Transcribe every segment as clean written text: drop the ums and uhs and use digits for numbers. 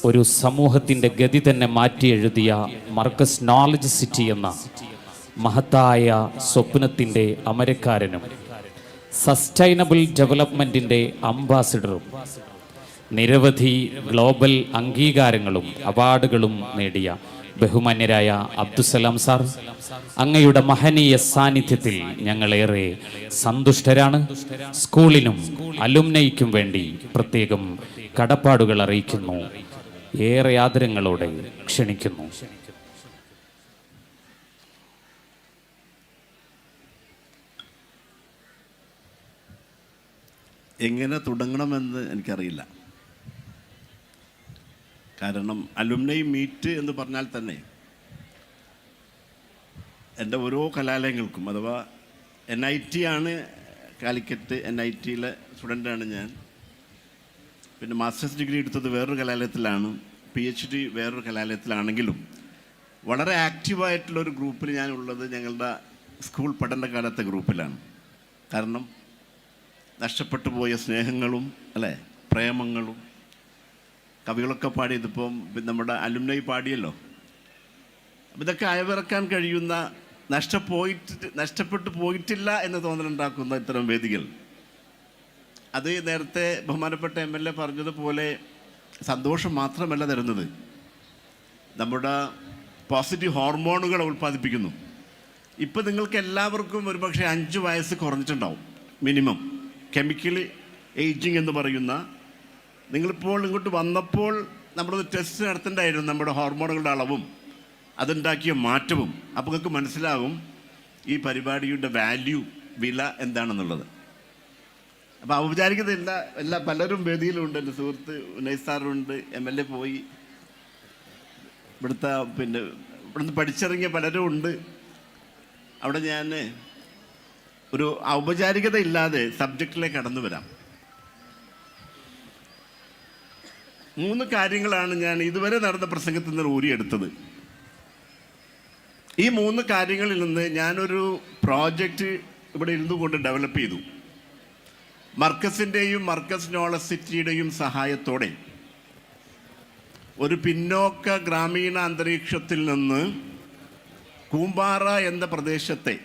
ഒരു സമൂഹത്തിൻ്റെ ഗതി തന്നെ മാറ്റി എഴുതിയ മർക്കസ് നോളജ് സിറ്റി എന്ന മഹത്തായ സ്വപ്നത്തിൻ്റെ അമരക്കാരനും സസ്റ്റൈനബിൾ ഡെവലപ്മെൻറ്റിൻ്റെ അംബാസിഡറും നിരവധി ഗ്ലോബൽ അംഗീകാരങ്ങളും അവാർഡുകളും നേടിയ ബഹുമാന്യരായ അബ്ദുസലാം സാർ, അങ്ങയുടെ മഹനീയ സാന്നിധ്യത്തിൽ ഞങ്ങളേറെ സന്തുഷ്ടരാണ്. സ്കൂളിനും അലുംനയ്ക്കും വേണ്ടി പ്രത്യേകം കടപ്പാടുകൾ അറിയിക്കുന്നു. ഏറെ ആദരങ്ങളോടെ ക്ഷണിക്കുന്നു. എങ്ങനെ തുടങ്ങണമെന്ന് എനിക്കറിയില്ല. കാരണം അലുമിനൈ മീറ്റ് എന്ന് പറഞ്ഞാൽ തന്നെ എൻ്റെ ഓരോ കലാലയങ്ങൾക്കും, അഥവാ NIT ആണ് കാലിക്കറ്റ്, NITയിലെ സ്റ്റുഡൻ്റാണ് ഞാൻ. പിന്നെ മാസ്റ്റേഴ്സ് ഡിഗ്രി എടുത്തത് വേറൊരു കലാലയത്തിലാണ്, PhD വേറൊരു കലാലയത്തിലാണെങ്കിലും വളരെ ആക്റ്റീവായിട്ടുള്ളൊരു ഗ്രൂപ്പിൽ ഞാനുള്ളത് ഞങ്ങളുടെ സ്കൂൾ പഠനകാലത്തെ ഗ്രൂപ്പിലാണ്. കാരണം നഷ്ടപ്പെട്ടു പോയ സ്നേഹങ്ങളും പ്രേമങ്ങളും കവികളൊക്കെ പാടിയതിപ്പം നമ്മുടെ പാടിയല്ലോ. അപ്പം ഇതൊക്കെ അയവിറക്കാൻ കഴിയുന്ന, നഷ്ടപ്പെട്ടു പോയിട്ടില്ല എന്ന് തോന്നലുണ്ടാക്കുന്ന ഇത്തരം വേദികൾ, അത് നേരത്തെ ബഹുമാനപ്പെട്ട MLA പറഞ്ഞതുപോലെ സന്തോഷം മാത്രമല്ല തരുന്നത്, നമ്മുടെ പോസിറ്റീവ് ഹോർമോണുകൾ ഉൽപ്പാദിപ്പിക്കുന്നു. ഇപ്പം നിങ്ങൾക്ക് എല്ലാവർക്കും ഒരുപക്ഷെ 5 വയസ്സ് കുറഞ്ഞിട്ടുണ്ടാവും മിനിമം. കെമിക്കലി ഏജിങ് എന്ന് പറയുന്ന, നിങ്ങളിപ്പോൾ ഇങ്ങോട്ട് വന്നപ്പോൾ നമ്മളൊരു ടെസ്റ്റ് നടത്തേണ്ടായിരുന്നു നമ്മുടെ ഹോർമോണുകളുടെ അളവും അതുണ്ടാക്കിയ മാറ്റവും. അപ്പോൾ നിങ്ങൾക്ക് മനസ്സിലാവും ഈ പരിപാടിയുടെ വില എന്താണെന്നുള്ളത്. അപ്പോൾ ഔപചാരികതയില്ല, പലരും വേദിയിലുണ്ട്. എൻ്റെ സുഹൃത്ത് ഉനൈസ് സാറുണ്ട്, MLA പോയി, ഇവിടുന്ന് പഠിച്ചിറങ്ങിയ പലരും ഉണ്ട്. അവിടെ ഞാൻ ഒരു ഔപചാരികത ഇല്ലാതെ സബ്ജക്റ്റിലേക്ക് കടന്നു വരാം. 3 കാര്യങ്ങളാണ് ഞാൻ ഇതുവരെ നടന്ന പ്രസംഗത്തിൽ നിന്ന് ഊരിയെടുത്തത്. ഈ 3 കാര്യങ്ങളിൽ നിന്ന് ഞാനൊരു പ്രോജക്റ്റ് ഇവിടെ ഇരുന്നു കൊണ്ട് ഡെവലപ്പ് ചെയ്തു. മർക്കസിൻ്റെയും മർക്കസ് നോളജ് സിറ്റിയുടെയും സഹായത്തോടെ ഒരു പിന്നോക്ക ഗ്രാമീണ അന്തരീക്ഷത്തിൽ നിന്ന് കൂമ്പാറ എന്ന പ്രദേശത്തെ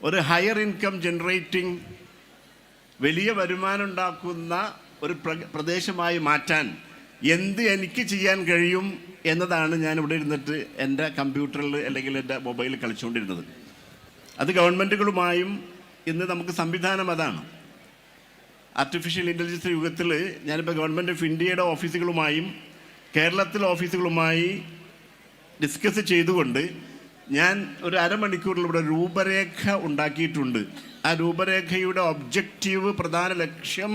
ഒരു ഹയർ ഇൻകം ജനറേറ്റിംഗ്, വലിയ വരുമാനം ഉണ്ടാക്കുന്ന ഒരു പ്രദേശമായി മാറ്റാൻ എനിക്ക് ചെയ്യാൻ കഴിയും എന്നതാണ് ഞാൻ ഇവിടെ ഇരുന്നിട്ട് എൻ്റെ കമ്പ്യൂട്ടറിൽ അല്ലെങ്കിൽ എൻ്റെ മൊബൈലിൽ കളിച്ചുകൊണ്ടിരുന്നത്. അത് ഗവൺമെൻറ്റുകളുമായും ഇന്ന് നമുക്ക് സംവിധാനം അതാണ്. ആർട്ടിഫിഷ്യൽ ഇൻ്റലിജൻസ് യുഗത്തിൽ ഞാനിപ്പോൾ ഗവൺമെൻറ് ഓഫ് ഇന്ത്യയുടെ ഓഫീസുകളുമായും കേരളത്തിലെ ഓഫീസുകളുമായി ഡിസ്കസ് ചെയ്തുകൊണ്ട് ഞാൻ ഒരു അരമണിക്കൂറിൽ ഇവിടെ രൂപരേഖ ഉണ്ടാക്കിയിട്ടുണ്ട്. ആ രൂപരേഖയുടെ ഒബ്ജക്റ്റീവ്, പ്രധാന ലക്ഷ്യം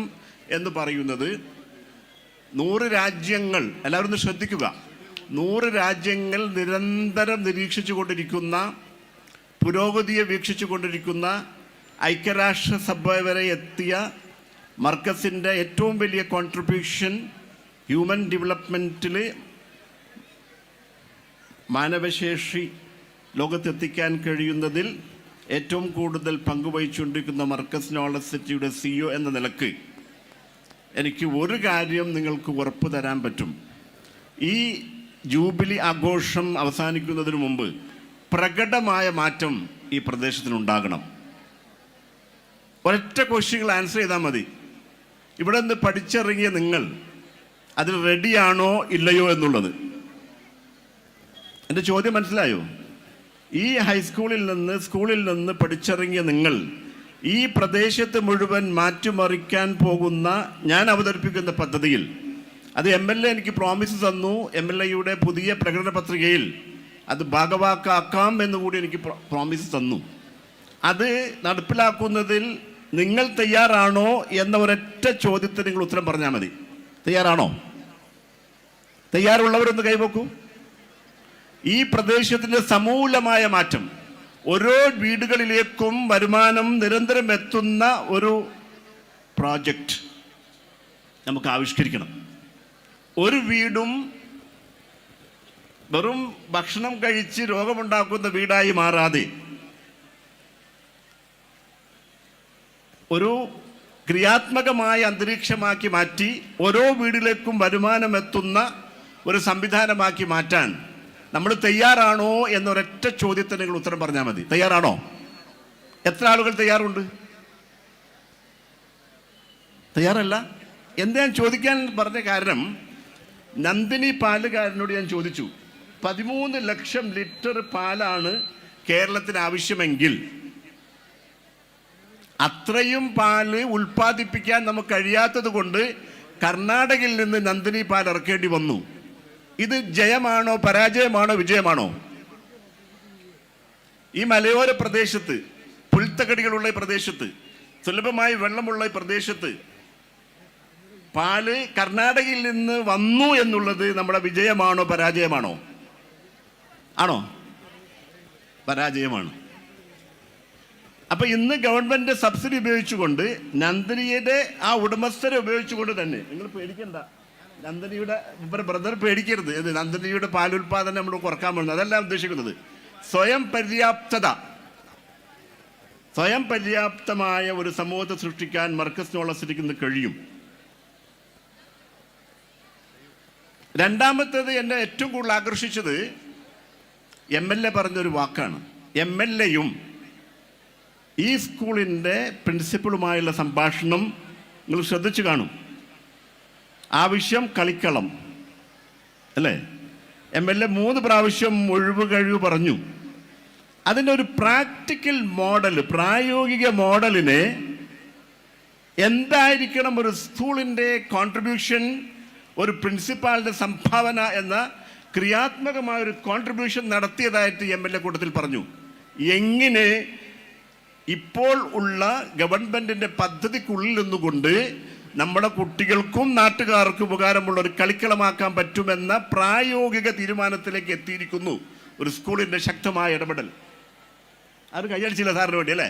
എന്ന് പറയുന്നത് 100 രാജ്യങ്ങൾ, എല്ലാവരും ഒന്ന് ശ്രദ്ധിക്കുക, 100 രാജ്യങ്ങൾ നിരന്തരം നിരീക്ഷിച്ചു കൊണ്ടിരിക്കുന്ന, പുരോഗതിയെ വീക്ഷിച്ചു കൊണ്ടിരിക്കുന്ന, ഐക്യരാഷ്ട്രസഭ വരെ എത്തിയ മർക്കസിൻ്റെ ഏറ്റവും വലിയ കോൺട്രിബ്യൂഷൻ ഹ്യൂമൻ ഡെവലപ്മെൻറ്റിൽ, മാനവശേഷി ലോകത്തെത്തിക്കാൻ കഴിയുന്നതിൽ ഏറ്റവും കൂടുതൽ പങ്കുവഹിച്ചുകൊണ്ടിരിക്കുന്ന മർക്കസ് നോളജ് സിറ്റിയുടെ CEO എന്ന നിലക്ക് എനിക്ക് ഒരു കാര്യം നിങ്ങൾക്ക് ഉറപ്പ് തരാൻ പറ്റും. ഈ ജൂബിലി ആഘോഷം അവസാനിക്കുന്നതിന് മുമ്പ് പ്രകടമായ മാറ്റം ഈ പ്രദേശത്തിനുണ്ടാകണം. ഒരൊറ്റ ക്വസ്റ്റ്യൻ ആൻസർ ചെയ്താൽ മതി. ഇവിടെ നിന്ന് പഠിച്ചിറങ്ങിയ നിങ്ങൾ അതിൽ റെഡിയാണോ ഇല്ലയോ എന്നുള്ളത്. എൻ്റെ ചോദ്യം മനസ്സിലായോ? ഈ സ്കൂളിൽ നിന്ന് പഠിച്ചിറങ്ങിയ നിങ്ങൾ ഈ പ്രദേശത്ത് മുഴുവൻ മാറ്റിമറിക്കാൻ പോകുന്ന, ഞാൻ അവതരിപ്പിക്കുന്ന പദ്ധതിയിൽ, അത് MLA എനിക്ക് പ്രോമിസ് തന്നു. MLAയുടെ പുതിയ പ്രകടന പത്രികയിൽ അത് ഭാഗവാക്കാക്കാം എന്നുകൂടി എനിക്ക് പ്രോമിസ് തന്നു. അത് നടപ്പിലാക്കുന്നതിൽ നിങ്ങൾ തയ്യാറാണോ എന്ന ഒരൊറ്റ ചോദ്യത്തിന് നിങ്ങൾ ഉത്തരം പറഞ്ഞാൽ മതി. തയ്യാറാണോ? തയ്യാറുള്ളവരൊന്ന് കൈവക്കൂ. ഈ പ്രദേശത്തിൻ്റെ സമൂലമായ മാറ്റം, ഓരോ വീടുകളിലേക്കും വരുമാനം നിരന്തരം എത്തുന്ന ഒരു പ്രോജക്റ്റ് നമുക്ക് ആവിഷ്കരിക്കണം. ഒരു വീടും വെറും ഭക്ഷണം കഴിച്ച് രോഗമുണ്ടാക്കുന്ന വീടായി മാറാതെ, ഒരു ക്രിയാത്മകമായ അന്തരീക്ഷമാക്കി മാറ്റി ഓരോ വീടിലേക്കും വരുമാനം എത്തുന്ന ഒരു സംവിധാനമാക്കി മാറ്റാൻ നമ്മൾ തയ്യാറാണോ എന്നൊരൊറ്റ ചോദ്യത്തിന് നിങ്ങൾ ഉത്തരം പറഞ്ഞാൽ മതി. തയ്യാറാണോ? എത്ര ആളുകൾ തയ്യാറുണ്ട്? തയ്യാറല്ല. എന്താ ഞാൻ ചോദിക്കാൻ പറഞ്ഞ കാരണം, നന്ദിനി പാലുകാരനോട് ഞാൻ ചോദിച്ചു, 13 ലക്ഷം ലിറ്റർ പാലാണ് കേരളത്തിന് ആവശ്യമെങ്കിൽ അത്രയും പാല് ഉൽപ്പാദിപ്പിക്കാൻ നമുക്ക് കഴിയാത്തത് കൊണ്ട് കർണാടകയിൽ നിന്ന് നന്ദിനി പാൽ ഇറക്കേണ്ടി വന്നു. ഇത് ജയമാണോ പരാജയമാണോ വിജയമാണോ? ഈ മലയോര പ്രദേശത്ത്, പുൽത്തകടികളുള്ള പ്രദേശത്ത്, സുലഭമായി വെള്ളമുള്ള പ്രദേശത്ത് പാല് കർണാടകയിൽ നിന്ന് വന്നു എന്നുള്ളത് നമ്മുടെ വിജയമാണോ പരാജയമാണോ? ആണോ? പരാജയമാണ്. അപ്പൊ ഇന്ന് ഗവൺമെന്റ് സബ്സിഡി ഉപയോഗിച്ചുകൊണ്ട് നന്ദിനിയുടെ ആ ഉടമസ്ഥരെ ഉപയോഗിച്ചുകൊണ്ട് തന്നെ, നിങ്ങൾ പേടിക്കണ്ട, നന്ദിനിയുടെ ബ്രദർ പേടിക്കരുത്, നന്ദിനിയുടെ പാലുൽപാദനം നമ്മൾ കുറക്കാൻ പോകുന്നത് അതല്ല ഉദ്ദേശിക്കുന്നത്. സ്വയം പര്യാപ്തമായ ഒരു സമൂഹത്തെ സൃഷ്ടിക്കാൻ മർക്കസ് നോളസിറ്റിക്ക് ഇന്ന് കഴിയും. രണ്ടാമത്തേത് എന്നെ ഏറ്റവും കൂടുതൽ ആകർഷിച്ചത് MLA പറഞ്ഞൊരു വാക്കാണ്. MLAയും ഈ സ്കൂളിൻ്റെ പ്രിൻസിപ്പളുമായുള്ള സംഭാഷണം നിങ്ങൾ ശ്രദ്ധിച്ചു കാണും. ആവശ്യം കളിക്കളം അല്ലേ? MLA 3 പ്രാവശ്യം ഒഴിവ് കഴിവ് പറഞ്ഞു. അതിൻ്റെ ഒരു പ്രാക്ടിക്കൽ മോഡൽ, പ്രായോഗിക മോഡലിനെ എന്തായിരിക്കണം ഒരു സ്കൂളിൻ്റെ കോൺട്രിബ്യൂഷൻ, ഒരു പ്രിൻസിപ്പാളിൻ്റെ സംഭാവന എന്ന ക്രിയാത്മകമായ ഒരു കോൺട്രിബ്യൂഷൻ നടത്തിയതായിട്ട് MLA കൂട്ടത്തിൽ പറഞ്ഞു. എങ്ങനെ ഇപ്പോൾ ഉള്ള ഗവൺമെൻറ്റിൻ്റെ പദ്ധതിക്കുള്ളിൽ നിന്നുകൊണ്ട് നമ്മുടെ കുട്ടികൾക്കും നാട്ടുകാർക്കും ഉപകാരമുള്ള ഒരു കളിക്കളമാക്കാൻ പറ്റുമെന്ന പ്രായോഗിക തീരുമാനത്തിലേക്ക് എത്തിയിരിക്കുന്നു ഒരു സ്കൂളിൻ്റെ ശക്തമായ ഇടപെടൽ. അത് കൈയടിച്ചില്ല സാറിന് വേണ്ടി അല്ലേ?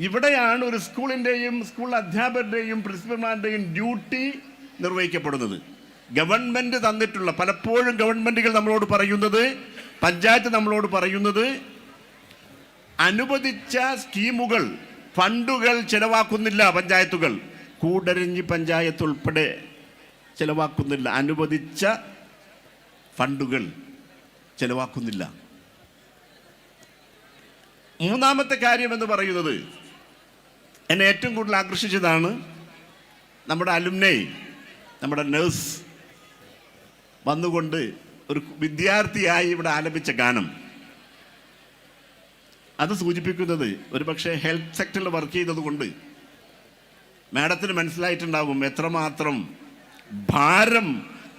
ഇവിടെയാണ് ഒരു സ്കൂളിൻ്റെയും സ്കൂൾ അധ്യാപകരുടെയും പ്രിൻസിപ്പൽമാരുടെയും ഡ്യൂട്ടി നിർവഹിക്കപ്പെടുന്നത്. ഗവൺമെൻറ് തന്നിട്ടുള്ള, പലപ്പോഴും ഗവൺമെൻറ്റുകൾ നമ്മളോട് പറയുന്നത്, പഞ്ചായത്ത് നമ്മളോട് പറയുന്നത്, അനുവദിച്ച സ്കീമുകൾ, ഫണ്ടുകൾ ചെലവാക്കുന്നില്ല പഞ്ചായത്തുകൾ. കൂടരഞ്ഞി പഞ്ചായത്ത് ഉൾപ്പെടെ ചെലവാക്കുന്നില്ല. അനുവദിച്ച ഫണ്ടുകൾ ചെലവാക്കുന്നില്ല. മൂന്നാമത്തെ കാര്യം എന്ന് പറയുന്നത് എന്നെ ഏറ്റവും കൂടുതൽ ആകർഷിച്ചതാണ്. നമ്മുടെ അലുമിനൈ, നമ്മുടെ നേഴ്സ് വന്നുകൊണ്ട് ഒരു വിദ്യാർത്ഥിയായി ഇവിടെ ആലപിച്ച ഗാനം. അത് സൂചിപ്പിക്കുന്നത് ഒരു പക്ഷേ ഹെൽത്ത് സെക്ടറിൽ വർക്ക് ചെയ്തത് കൊണ്ട് മാഡത്തിന് മനസ്സിലായിട്ടുണ്ടാകും എത്രമാത്രം ഭാരം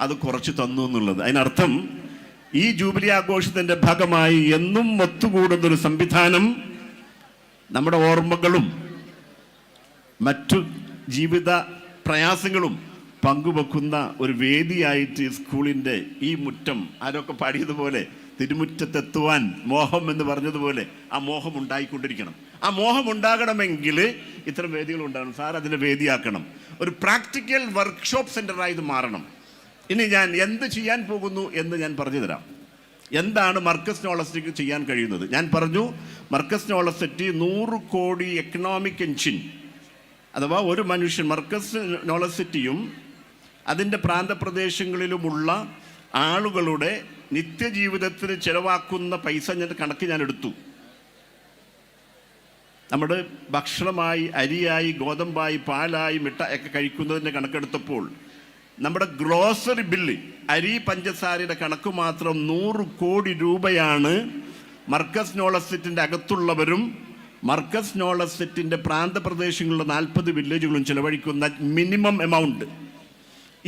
അത് കുറച്ച് തന്നു എന്നുള്ളത്. അതിനർത്ഥം ഈ ജൂബിലി ആഘോഷത്തിൻ്റെ ഭാഗമായി എന്നും ഒത്തുകൂടുന്നൊരു സംവിധാനം നമ്മുടെ ഓർമ്മകളും മറ്റു ജീവിത പ്രയാസങ്ങളും പങ്കുവെക്കുന്ന ഒരു വേദിയായിട്ട് സ്കൂളിൻ്റെ ഈ മുറ്റം, ആരൊക്കെ പാടിയതുപോലെ തിരുമുറ്റത്തെത്തുവാൻ മോഹം എന്ന് പറഞ്ഞതുപോലെ ആ മോഹം ഉണ്ടായിക്കൊണ്ടിരിക്കണം. ആ മോഹം ഉണ്ടാകണമെങ്കിൽ ഇത്തരം വേദികൾ ഉണ്ടാകണം. സാർ അതിനെ വേദിയാക്കണം. ഒരു പ്രാക്ടിക്കൽ വർക്ക്ഷോപ്പ് സെൻ്ററായി ഇത് മാറണം. ഇനി ഞാൻ എന്ത് ചെയ്യാൻ പോകുന്നു എന്ന് ഞാൻ പറഞ്ഞു തരാം. എന്താണ് മർക്കസ് നോളസിറ്റിക്ക് ചെയ്യാൻ കഴിയുന്നത്? ഞാൻ പറഞ്ഞു, മർക്കസ് നോളസിറ്റി 100 കോടി എക്കണോമിക് എഞ്ചിൻ, അഥവാ ഒരു മനുഷ്യൻ, മർക്കസ് നോളസിറ്റിയും അതിൻ്റെ പ്രാന്തപ്രദേശങ്ങളിലുമുള്ള ആളുകളുടെ നിത്യജീവിതത്തിന് ചിലവാക്കുന്ന പൈസ കണക്ക് ഞാൻ എടുത്തു. നമ്മുടെ ഭക്ഷണമായി, അരിയായി, ഗോതമ്പായി, പാലായി, ഒക്കെ കഴിക്കുന്നതിൻ്റെ കണക്കെടുത്തപ്പോൾ നമ്മുടെ ഗ്രോസറി ബില്ല്, അരി പഞ്ചസാരയുടെ കണക്ക് മാത്രം 100 കോടി രൂപയാണ് മർക്കസ് നോളസിറ്റിൻ്റെ അകത്തുള്ളവരും മർക്കസ് നോളസിറ്റിൻ്റെ പ്രാന്തപ്രദേശങ്ങളിലുള്ള 40 വില്ലേജുകളും ചിലവഴിക്കുന്ന മിനിമം എമൗണ്ട്.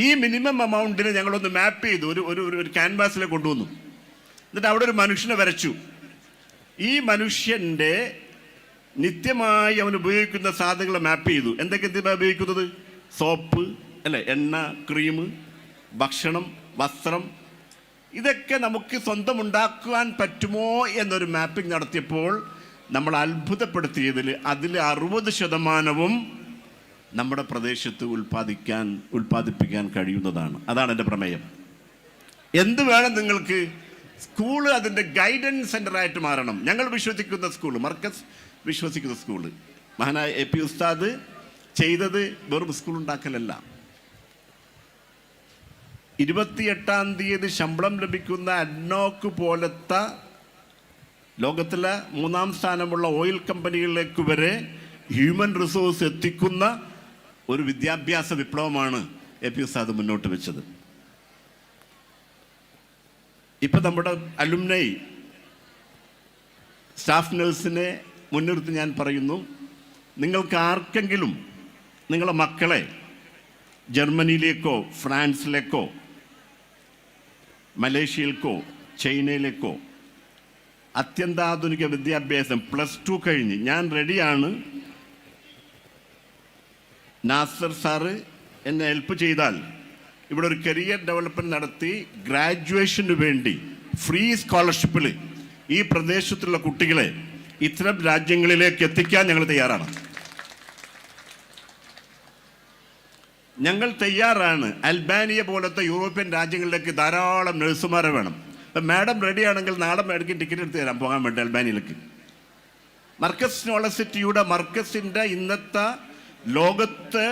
ഈ മിനിമം എമൗണ്ടിനെ ഞങ്ങളൊന്ന് മാപ്പ് ചെയ്തു, ഒരു ക്യാൻവാസിലെ കൊണ്ടുവന്നു. എന്നിട്ട് അവിടെ ഒരു മനുഷ്യനെ വരച്ചു. ഈ മനുഷ്യൻ്റെ നിത്യമായി അവൻ ഉപയോഗിക്കുന്ന സാധനങ്ങളെ മാപ്പ് ചെയ്തു. എന്തൊക്കെ ഉപയോഗിക്കുന്നത്? സോപ്പ് അല്ലേ, എണ്ണ, ക്രീം, ഭക്ഷണം, വസ്ത്രം, ഇതൊക്കെ നമുക്ക് സ്വന്തം ഉണ്ടാക്കുവാൻ പറ്റുമോ എന്നൊരു മാപ്പിംഗ് നടത്തിയപ്പോൾ നമ്മൾ അത്ഭുതപ്പെടുത്തിയതിൽ അതിൽ 60% നമ്മുടെ പ്രദേശത്ത് ഉൽപ്പാദിപ്പിക്കാൻ കഴിയുന്നതാണ്. അതാണ് എൻ്റെ പ്രമേയം. എന്ത് വേണം നിങ്ങൾക്ക്? സ്കൂള് അതിൻ്റെ ഗൈഡൻസ് സെൻ്ററായിട്ട് മാറണം. ഞങ്ങൾ വിശ്വസിക്കുന്ന സ്കൂൾ, മർക്കസ് വിശ്വസിക്കുന്ന സ്കൂള്. മഹാനായ AP ഉസ്താദ് ചെയ്തത് വെറും സ്കൂൾ ഉണ്ടാക്കലല്ല. 28-ാം തീയതി ശമ്പളം ലഭിക്കുന്ന അഡ്നോക്ക് പോലത്തെ ലോകത്തിലെ 3-ാം സ്ഥാനമുള്ള ഓയിൽ കമ്പനികളിലേക്ക് വരെ ഹ്യൂമൻ റിസോഴ്സ് എത്തിക്കുന്ന ഒരു വിദ്യാഭ്യാസ വിപ്ലവമാണ് AP ഉസ്താദ് മുന്നോട്ട് വെച്ചത്. ഇപ്പം നമ്മുടെ അലുമിനൈ സ്റ്റാഫ് നഴ്സിനെ മുൻനിർത്തി ഞാൻ പറയുന്നു, നിങ്ങൾക്ക് ആർക്കെങ്കിലും നിങ്ങളുടെ മക്കളെ ജർമ്മനിയിലേക്കോ ഫ്രാൻസിലേക്കോ മലേഷ്യയിലേക്കോ ചൈനയിലേക്കോ അത്യന്താധുനിക വിദ്യാഭ്യാസം +2 കഴിഞ്ഞ് ഞാൻ റെഡിയാണ്, നാസർ സാറ് എന്നെ ഹെൽപ്പ് ചെയ്താൽ ഇവിടെ ഒരു കരിയർ ഡെവലപ്മെൻറ്റ് നടത്തി ഗ്രാജുവേഷന് വേണ്ടി ഫ്രീ സ്കോളർഷിപ്പിൽ ഈ പ്രദേശത്തുള്ള കുട്ടികളെ ഇത്തരം രാജ്യങ്ങളിലേക്ക് എത്തിക്കാൻ ഞങ്ങൾ തയ്യാറാണ്. ഞങ്ങൾ തയ്യാറാണ്. അൽബാനിയ പോലത്തെ യൂറോപ്യൻ രാജ്യങ്ങളിലേക്ക് ധാരാളം നഴ്സുമാരെ വേണം. ഇപ്പം മാഡം റെഡിയാണെങ്കിൽ നാളെ മേടിക്കും ടിക്കറ്റ് എടുത്ത് തരാം പോകാൻ വേണ്ടി അൽബാനിയയിലേക്ക്. മർക്കസ് യൂണിവേഴ്സിറ്റിയുടെ മർക്കസിൻ്റെ ഇന്നത്തെ ലോകത്ത്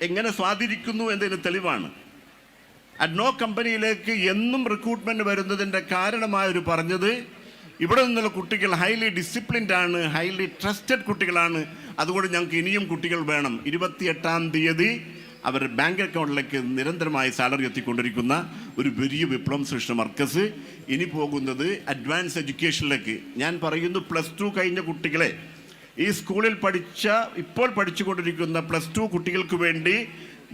എങ്ങനെ സ്വാധീനിക്കുന്നു എന്നതിന് തെളിവാണ്. അഡ്നോ കമ്പനിയിലേക്ക് എന്നും റിക്രൂട്ട്മെൻറ്റ് വരുന്നതിൻ്റെ കാരണമായൊരു പറഞ്ഞത്, ഇവിടെ നിന്നുള്ള കുട്ടികൾ ഹൈലി ഡിസിപ്ലിൻഡ് ആണ്, ഹൈലി ട്രസ്റ്റഡ് കുട്ടികളാണ്, അതുകൊണ്ട് ഞങ്ങൾക്ക് ഇനിയും കുട്ടികൾ വേണം. 28-ാം തീയതി അവർ ബാങ്ക് അക്കൗണ്ടിലേക്ക് നിരന്തരമായി സാലറി എത്തിക്കൊണ്ടിരിക്കുന്ന ഒരു വലിയ വിപ്ലവം സൃഷ്ടിച്ച മർക്കസ് ഇനി പോകുന്നത് അഡ്വാൻസ് എഡ്യൂക്കേഷനിലേക്ക്. ഞാൻ പറയുന്നു, +2 കഴിഞ്ഞ കുട്ടികളെ ഈ സ്കൂളിൽ ഇപ്പോൾ പഠിച്ചുകൊണ്ടിരിക്കുന്ന +2 കുട്ടികൾക്ക് വേണ്ടി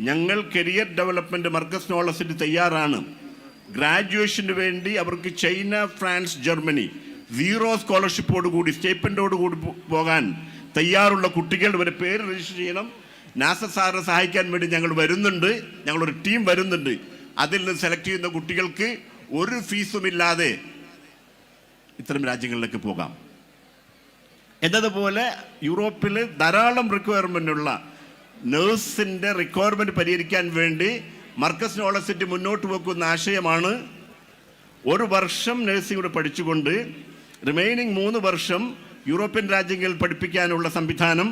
ഞങ്ങൾ കരിയർ ഡെവലപ്മെൻറ്റ് മർക്കസ് യൂണിവേഴ്സിറ്റി തയ്യാറാണ്. ഗ്രാജുവേഷന് വേണ്ടി അവർക്ക് ചൈന, ഫ്രാൻസ്, ജർമ്മനി 0 സ്കോളർഷിപ്പോടുകൂടി സ്റ്റേപ്പൻഡോടുകൂടി പോകാൻ തയ്യാറുള്ള കുട്ടികൾ ഇവരെ പേര് രജിസ്റ്റർ ചെയ്യണം. നാസർ സാറിനെ സഹായിക്കാൻ വേണ്ടി ഞങ്ങൾ വരുന്നുണ്ട്, ഞങ്ങളൊരു ടീം വരുന്നുണ്ട്. അതിൽ നിന്ന് സെലക്ട് ചെയ്യുന്ന കുട്ടികൾക്ക് ഒരു ഫീസുമില്ലാതെ ഇത്തരം രാജ്യങ്ങളിലേക്ക് പോകാം. എന്നതുപോലെ യൂറോപ്പിൽ ധാരാളം റിക്വയർമെൻ്റുള്ള നേഴ്സിൻ്റെ റിക്വയർമെൻറ്റ് പരിഹരിക്കാൻ വേണ്ടി മർക്കസ് യൂണിവേഴ്സിറ്റി മുന്നോട്ട് വെക്കുന്ന ആശയമാണ് 1 വർഷം നഴ്സിംഗ് കൂടെ പഠിച്ചുകൊണ്ട് റിമൈനിങ് 3 വർഷം യൂറോപ്യൻ രാജ്യങ്ങളിൽ പഠിപ്പിക്കാനുള്ള സംവിധാനം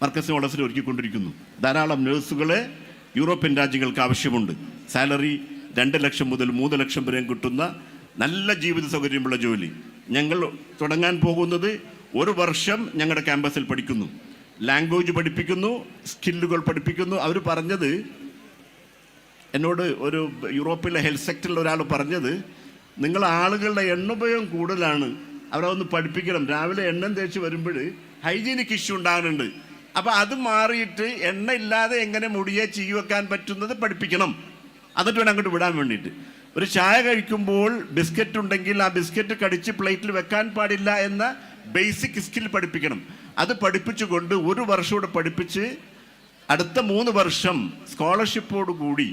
മർക്കസ് യൂണിവേഴ്സിറ്റി ഒരുക്കിക്കൊണ്ടിരിക്കുന്നു. ധാരാളം നഴ്സുകളെ യൂറോപ്യൻ രാജ്യങ്ങൾക്ക് ആവശ്യമുണ്ട്. സാലറി 2 ലക്ഷം മുതൽ 3 ലക്ഷം വരെയും കിട്ടുന്ന നല്ല ജീവിത സൗകര്യമുള്ള ജോലി. ഞങ്ങൾ തുടങ്ങാൻ പോകുന്നത് 1 വർഷം ഞങ്ങളുടെ ക്യാമ്പസിൽ പഠിക്കുന്നു, ലാംഗ്വേജ് പഠിപ്പിക്കുന്നു, സ്കില്ലുകൾ പഠിപ്പിക്കുന്നു. അവർ പറഞ്ഞത്, എന്നോട് ഒരു യൂറോപ്പിലെ ഹെൽത്ത് സെക്ടറിൽ ഒരാൾ പറഞ്ഞത്, നിങ്ങൾ ആളുകളുടെ എണ്ണുപയോഗം കൂടുതലാണ്, അവരൊന്ന് പഠിപ്പിക്കണം. രാവിലെ എണ്ണ തേച്ച് വരുമ്പോൾ ഹൈജീനിക് ഇഷ്യൂ ഉണ്ടാകുന്നുണ്ട്. അപ്പോൾ അത് മാറിയിട്ട് എണ്ണ ഇല്ലാതെ എങ്ങനെ മുടിയെ ചീകി വെക്കാൻ പറ്റുന്നത് പഠിപ്പിക്കണം. എന്നിട്ട് വേണം അങ്ങോട്ട് വിടാൻ വേണ്ടിയിട്ട്. ഒരു ചായ കഴിക്കുമ്പോൾ ബിസ്ക്കറ്റ് ഉണ്ടെങ്കിൽ ആ ബിസ്ക്കറ്റ് കടിച്ച് പ്ലേറ്റിൽ വെക്കാൻ പാടില്ല എന്ന ബേസിക് സ്കിൽ പഠിപ്പിക്കണം. അത് പഠിപ്പിച്ചുകൊണ്ട് 1 വർഷം കൂടെ പഠിപ്പിച്ച് അടുത്ത 3 വർഷം സ്കോളർഷിപ്പോടുകൂടി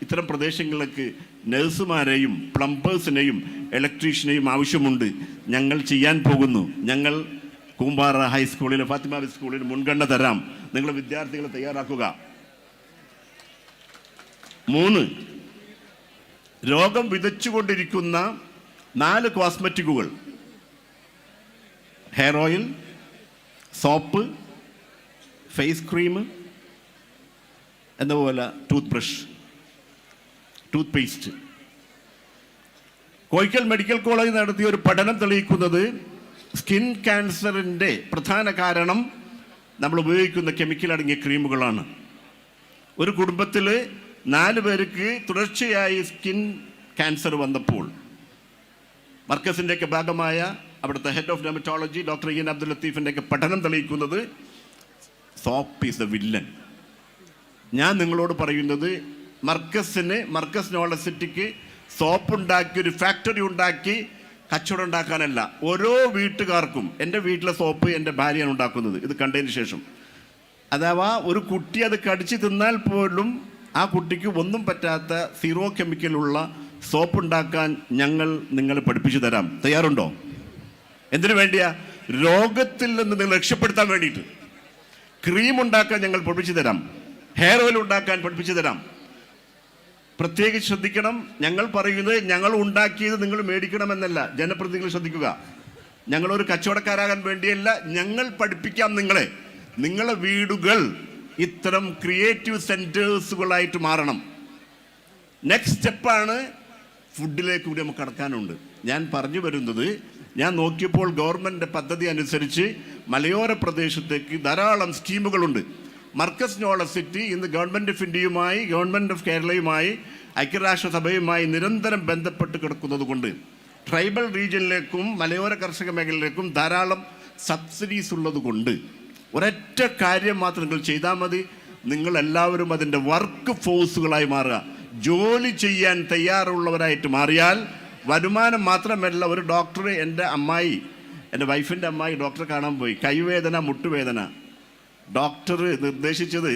ഇത്തരം പ്രദേശങ്ങളിലേക്ക് നഴ്സുമാരെയും പ്ലംബേഴ്സിനെയും ഇലക്ട്രീഷ്യനെയും ആവശ്യമുണ്ട്. ഞങ്ങൾ ചെയ്യാൻ പോകുന്നു. ഞങ്ങൾ കൂമ്പാറ ഹൈസ്കൂളിൽ, ഫാത്തിമ സ്കൂളിൽ മുൻഗണന തരാം. നിങ്ങൾ വിദ്യാർത്ഥികളെ തയ്യാറാക്കുക. 3, രോഗം വിതച്ചുകൊണ്ടിരിക്കുന്ന 4 കോസ്മെറ്റിക്കുകൾ, hair oil, soap, face cream, എന്നപോലെ ടൂത്ത് ബ്രഷ്, ടൂത്ത് പേസ്റ്റ്. കോഴിക്കൽ മെഡിക്കൽ കോളേജ് നടത്തിയ ഒരു പഠനം തെളിയിക്കുന്നത് സ്കിൻ ക്യാൻസറിൻ്റെ പ്രധാന കാരണം നമ്മൾ ഉപയോഗിക്കുന്ന കെമിക്കൽ അടങ്ങിയ ക്രീമുകളാണ്. ഒരു കുടുംബത്തിൽ 4 പേർക്ക് തുടർച്ചയായി സ്കിൻ ക്യാൻസർ വന്നപ്പോൾ മർക്കസിൻ്റെയൊക്കെ ഭാഗമായ അവിടുത്തെ head of dermatology doctor E N Abdul ലത്തീഫിൻ്റെയൊക്കെ പഠനം തെളിയിക്കുന്നത് സോപ്പ് ഈസ് ദ വില്ലൻ. ഞാൻ നിങ്ങളോട് പറയുന്നത്, മർക്കസ് യൂണിവേഴ്സിറ്റിക്ക് സോപ്പ് ഉണ്ടാക്കി ഒരു ഫാക്ടറി ഉണ്ടാക്കി കച്ചവടം ഉണ്ടാക്കാനല്ല. ഓരോ വീട്ടുകാർക്കും, എൻ്റെ വീട്ടിലെ സോപ്പ് എൻ്റെ ഭാര്യയാണ് ഉണ്ടാക്കുന്നത്. ഇത് കണ്ടതിന് ശേഷം അഥവാ ഒരു കുട്ടി അത് കടിച്ച് തിന്നാൽ പോലും ആ കുട്ടിക്ക് ഒന്നും പറ്റാത്ത 0 കെമിക്കലുള്ള സോപ്പ് ഉണ്ടാക്കാൻ ഞങ്ങൾ നിങ്ങളെ പഠിപ്പിച്ചു തരാം. തയ്യാറുണ്ടോ? എന്തിനു വേണ്ടിയാ? രോഗത്തിൽ നിന്ന് നിങ്ങൾ രക്ഷപ്പെടുത്താൻ വേണ്ടിയിട്ട്. ക്രീം ഉണ്ടാക്കാൻ ഞങ്ങൾ പഠിപ്പിച്ചു തരാം, ഹെയർ ഓയിൽ ഉണ്ടാക്കാൻ പഠിപ്പിച്ചു തരാം. പ്രത്യേകിച്ച് ശ്രദ്ധിക്കണം, ഞങ്ങൾ പറയുന്നത് ഞങ്ങൾ ഉണ്ടാക്കിയത് നിങ്ങൾ മേടിക്കണമെന്നല്ല. ജനപ്രതിനിധികൾ ശ്രദ്ധിക്കുക, ഞങ്ങളൊരു കച്ചവടക്കാരാകാൻ വേണ്ടിയല്ല, ഞങ്ങൾ പഠിപ്പിക്കാം നിങ്ങളെ വീടുകൾ ഇത്തരം ക്രിയേറ്റീവ് സെൻറ്റേഴ്സുകളായിട്ട് മാറണം. നെക്സ്റ്റ് സ്റ്റെപ്പാണ് ഫുഡിലേക്ക് കൂടി നമുക്ക് കടക്കാനുണ്ട്. ഞാൻ പറഞ്ഞു വരുന്നത്, ഞാൻ നോക്കിയപ്പോൾ ഗവൺമെൻറ് പദ്ധതി അനുസരിച്ച് മലയോര പ്രദേശത്തേക്ക് ധാരാളം സ്കീമുകളുണ്ട്. മർക്കസ് നോളജ് സിറ്റി ഇന്ന് ഗവൺമെൻറ് ഓഫ് ഇന്ത്യയുമായി, ഗവൺമെൻറ് ഓഫ് കേരളയുമായി, ഐക്യരാഷ്ട്രസഭയുമായി നിരന്തരം ബന്ധപ്പെട്ട് കിടക്കുന്നത് കൊണ്ട് ട്രൈബൽ റീജിയനിലേക്കും മലയോര കർഷക മേഖലയിലേക്കും ധാരാളം സബ്സിഡീസ് ഉള്ളത് കൊണ്ട് ഒരൊറ്റ കാര്യം മാത്രം നിങ്ങൾ ചെയ്താൽ മതി. നിങ്ങളെല്ലാവരും അതിൻ്റെ വർക്ക് ഫോഴ്സുകളായി മാറുക, ജോലി ചെയ്യാൻ തയ്യാറുള്ളവരായിട്ട് മാറിയാൽ വരുമാനം മാത്രമല്ല. ഒരു ഡോക്ടർ, എൻ്റെ വൈഫിൻ്റെ അമ്മായി ഡോക്ടറെ കാണാൻ പോയി, കൈവേദന, മുട്ടുവേദന. ഡോക്ടർ നിർദ്ദേശിച്ചത്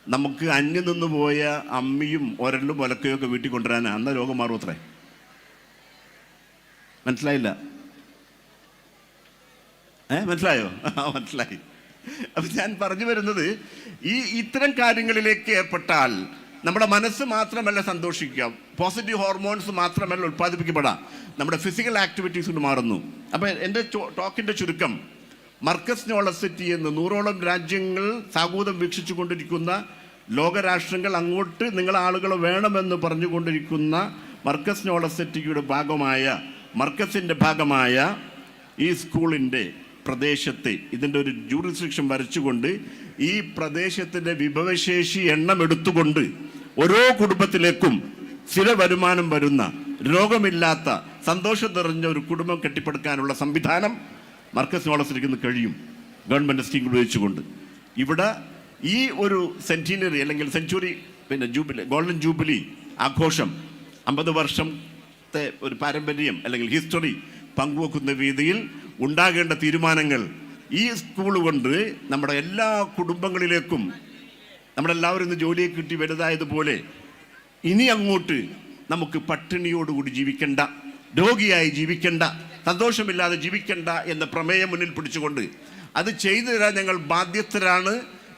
നമുക്ക് അന്യം നിന്ന് പോയ അമ്മിയും ഒരലും ഒലക്കയൊക്കെ വീട്ടിൽ കൊണ്ടുവരാനാണ്. അന്ന രോഗം മാറും അത്രേ. മനസ്സിലായില്ല? മനസ്സിലായോ? മനസ്സിലായി. അപ്പം ഞാൻ പറഞ്ഞു വരുന്നത്, ഇത്തരം കാര്യങ്ങളിലേക്ക് ഏർപ്പെട്ടാൽ നമ്മുടെ മനസ്സ് മാത്രമല്ല സന്തോഷിക്കുക, പോസിറ്റീവ് ഹോർമോൺസ് മാത്രമല്ല ഉൽപ്പാദിപ്പിക്കപ്പെടാം, നമ്മുടെ ഫിസിക്കൽ ആക്ടിവിറ്റീസ് കൊണ്ട് മാറുന്നു. അപ്പോൾ എൻ്റെ ടോക്കിൻ്റെ ചുരുക്കം, മർക്കസ് നോളജ് സിറ്റി എന്ന് 100ഓളം രാജ്യങ്ങൾ സാഗൂതം വീക്ഷിച്ചു കൊണ്ടിരിക്കുന്ന ലോകരാഷ്ട്രങ്ങൾ അങ്ങോട്ട് ആളുകൾ വേണമെന്ന് പറഞ്ഞുകൊണ്ടിരിക്കുന്ന മർക്കസ് നോളജ് സിറ്റിയുടെ ഭാഗമായ, മർക്കസിൻ്റെ ഭാഗമായ ഈ സ്കൂളിൻ്റെ പ്രദേശത്തെ ഇതിൻ്റെ ഒരു ജൂറിസ്ഡിക്ഷൻ വരച്ചുകൊണ്ട് ഈ പ്രദേശത്തിൻ്റെ വിഭവശേഷി എണ്ണമെടുത്തുകൊണ്ട് ഓരോ കുടുംബത്തിലേക്കും സ്ഥിര വരുമാനം വരുന്ന, രോഗമില്ലാത്ത, സന്തോഷം നിറഞ്ഞ ഒരു കുടുംബം കെട്ടിപ്പടുക്കാനുള്ള സംവിധാനം മർക്കസ് നോളജ് സിറ്റിക്ക് കഴിയും, ഗവൺമെൻറ് സ്കീം ഉപയോഗിച്ചുകൊണ്ട്. ഇവിടെ ഈ ഒരു സെൻറ്റിനറി അല്ലെങ്കിൽ സെഞ്ചുറി, ജൂബിലി, ഗോൾഡൻ ജൂബിലി ആഘോഷം, 50 വർഷത്തെ ഒരു പാരമ്പര്യം അല്ലെങ്കിൽ ഹിസ്റ്ററി പങ്കുവെക്കുന്ന രീതിയിൽ ഉണ്ടാകേണ്ട തീരുമാനങ്ങൾ ഈ സ്കൂൾ കൊണ്ട് നമ്മുടെ എല്ലാ കുടുംബങ്ങളിലേക്കും, നമ്മളെല്ലാവരും ഇന്ന് ജോലിയെ കിട്ടി വലുതായതുപോലെ ഇനി അങ്ങോട്ട് നമുക്ക് പട്ടിണിയോടുകൂടി ജീവിക്കേണ്ട, രോഗിയായി ജീവിക്കേണ്ട, സന്തോഷമില്ലാതെ ജീവിക്കേണ്ട എന്ന പ്രമേയം മുന്നിൽ പിടിച്ചുകൊണ്ട് അത് ചെയ്തു തരാൻ ഞങ്ങൾ ബാധ്യസ്ഥരാണ്,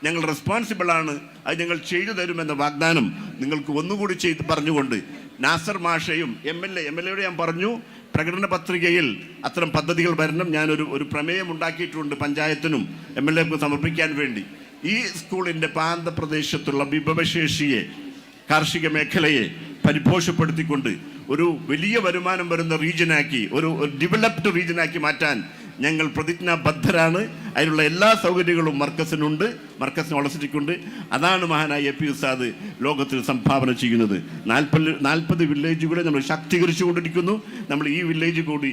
ഞങ്ങൾ റെസ്പോൺസിബിളാണ്, അത് ഞങ്ങൾ ചെയ്തു തരുമെന്ന വാഗ്ദാനം നിങ്ങൾക്ക് ഒന്നുകൂടി ചെയ്ത് പറഞ്ഞുകൊണ്ട് നാസർ മാഷയും എം എൽ എയോട് ഞാൻ പറഞ്ഞു, പ്രകടന പത്രികയിൽ അത്തരം പദ്ധതികൾ വരണം. ഞാനൊരു പ്രമേയം ഉണ്ടാക്കിയിട്ടുണ്ട് പഞ്ചായത്തിനും MLA സമർപ്പിക്കാൻ വേണ്ടി. ഈ സ്കൂളിൻ്റെ പ്രാന്തപ്രദേശത്തുള്ള വിഭവശേഷിയെ, കാർഷിക മേഖലയെ പരിപോഷപ്പെടുത്തിക്കൊണ്ട് ഒരു വലിയ വരുമാനം വരുന്ന റീജിയനാക്കി, ഒരു ഡെവലപ്ഡ് റീജിയനാക്കി മാറ്റാൻ ഞങ്ങൾ പ്രതിജ്ഞാബദ്ധരാണ്. അതിനുള്ള എല്ലാ സൗകര്യങ്ങളും മർക്കസിനുണ്ട്, മർക്കസ് നോളജ് സിറ്റിക്കുണ്ട്. അതാണ് മഹാനായ AP ഉസ്താദ് ലോകത്തിൽ സംഭാവന ചെയ്യുന്നത്. 40 വില്ലേജുകളെ നമ്മൾ ശാക്തീകരിച്ചു കൊണ്ടിരിക്കുന്നു. നമ്മൾ ഈ വില്ലേജ് കൂടി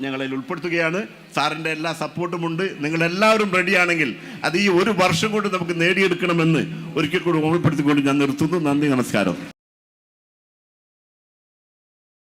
ഞങ്ങളതിൽ ഉൾപ്പെടുത്തുകയാണ്. സാറിൻ്റെ എല്ലാ സപ്പോർട്ടുമുണ്ട്. നിങ്ങളെല്ലാവരും റെഡിയാണെങ്കിൽ അത് ഈ 1 വർഷം കൊണ്ട് നമുക്ക് നേടിയെടുക്കണമെന്ന് ഒരിക്കൽ കൂടി ഓർമ്മപ്പെടുത്തിക്കൊണ്ട് ഞാൻ നിർത്തുന്നു. നന്ദി, നമസ്കാരം.